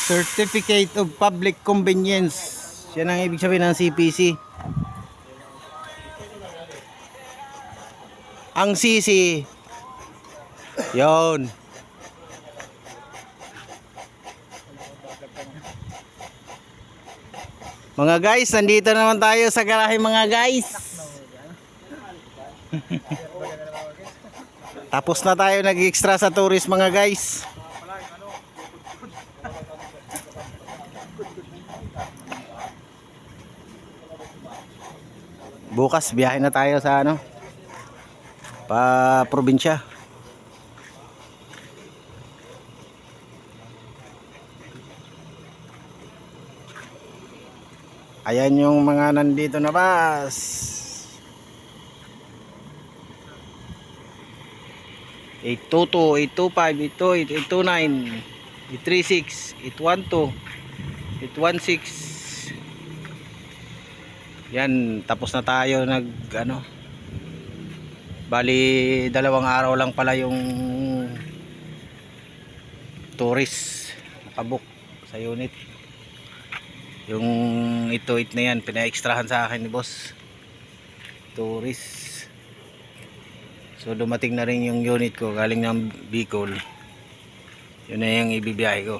Certificate of Public Convenience. Yan ang ibig sabihin ng CPC. Ang CC, yon. Mga guys, nandito naman tayo sa garahe mga guys. Tapos na tayo nag-extra sa tourist mga guys. Bukas biyahe na tayo sa probinsya. Ayan yung mga nandito na bus. 822, 825, 828, 829, 836, 812, 816. Yan, tapos na tayo bali 2 araw lang pala yung tourist nakabook sa unit. Yung 828 na yan, pina-extrahan sa akin ni boss. Tourist. So dumating na rin yung unit ko galing ng Bicol. Yun na yung ibibiyahe ko.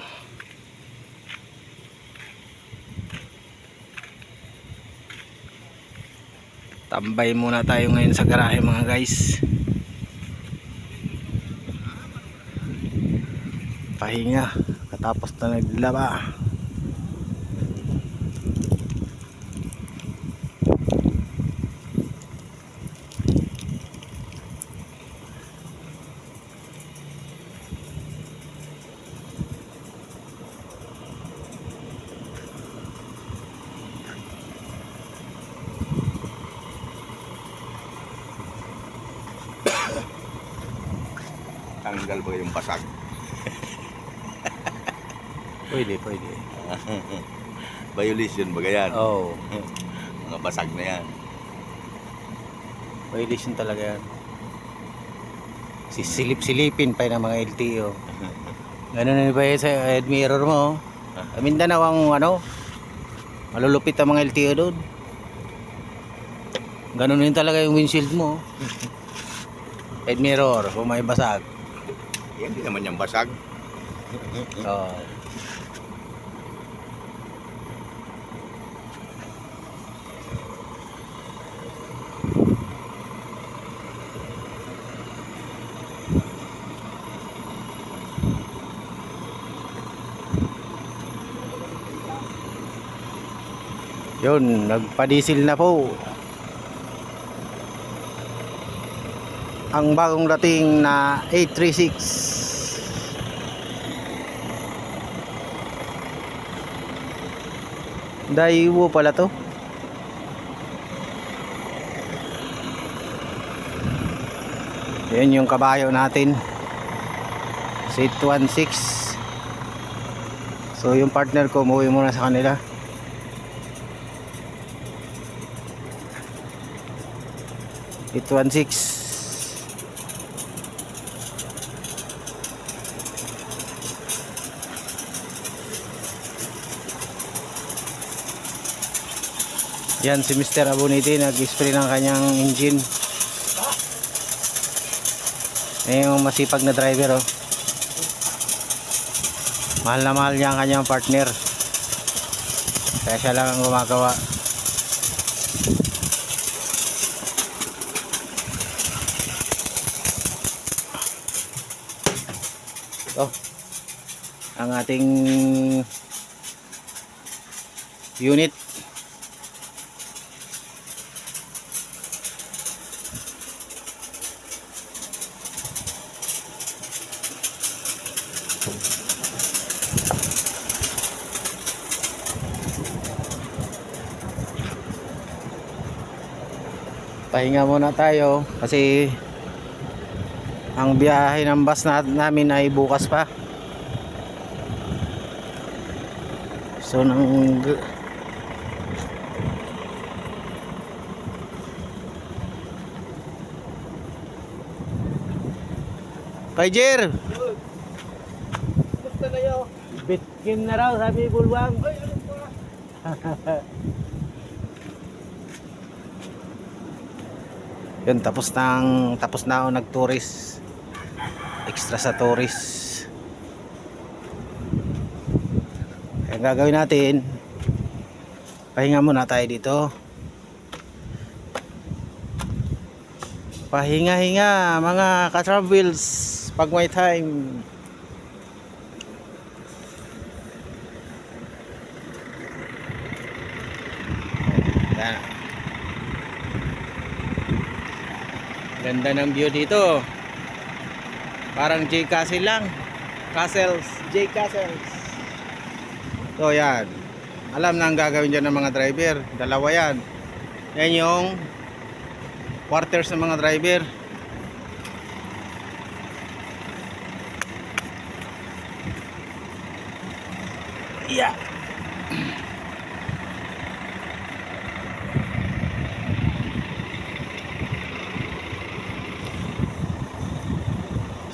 Tambay muna tayo ngayon sa garahe mga guys. Pahinga katapos na naglaba. Tanggal ba yung basag? Pwede. Violation ba yan? Oh. Mga basag na yan. Violation talaga yan. Sisilip-silipin pa ng mga LTO. Ganun ba yun sa head mirror mo? Mindanao ang malulupit ang mga LTO doon. Ganun yun talaga yung windshield mo. Head mirror kung may basag. Yan din naman yung basag. Oh. Yun, nagpa-diesel na po ang bagong dating na 836. Daewoo pala to. Yan yung kabayo natin, 816. So yung partner ko umuwi muna sa kanila. It 16. Yan si Mr. Abuniti nag-spray ng kanyang engine. Yung masipag na driver mahal na mahal niya ang kanyang partner, kaya siya lang ang gumagawa. Ang ating unit. Pahinga muna tayo kasi ang biyahe ng bus namin ay bukas pa. So Kay Jer, Gusto kayo? Bitkin na raw, sabi ni Bulwang. Yun, tapos na ako nag-tourist. Extra sa tourist. Kaya gagawin natin, pahinga muna tayo dito. Pahinga-hinga mga ka-travels pag may time. Yan. Ganda ng view dito. Parang J Castle lang. J Castles. So yan. Alam na ang gagawin dyan ng mga driver. Dalawa yan. Yan yung quarters ng mga driver. Yeah.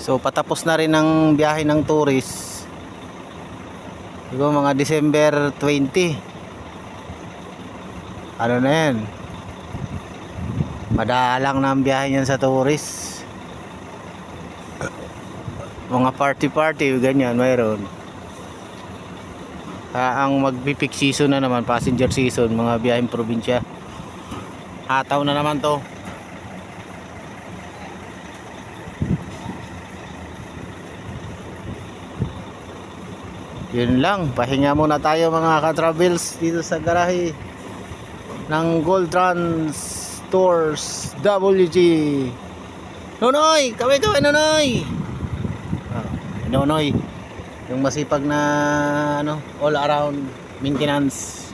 So patapos na rin ang biyahe ng tourist. Siguro mga December 20. Ano na yan? Madalang na ang biyahe niyan sa tourist. Mga party ganyan mayroon. Ang magpipik season na naman, passenger season, mga biyaheng probinsya. Hataw na naman to. Yun lang, pahinga muna tayo mga ka-travels dito sa garahe ng Gold Trans Tours WG. Nonoy! Kaway Nonoy! Nonoy, yung masipag na all around maintenance.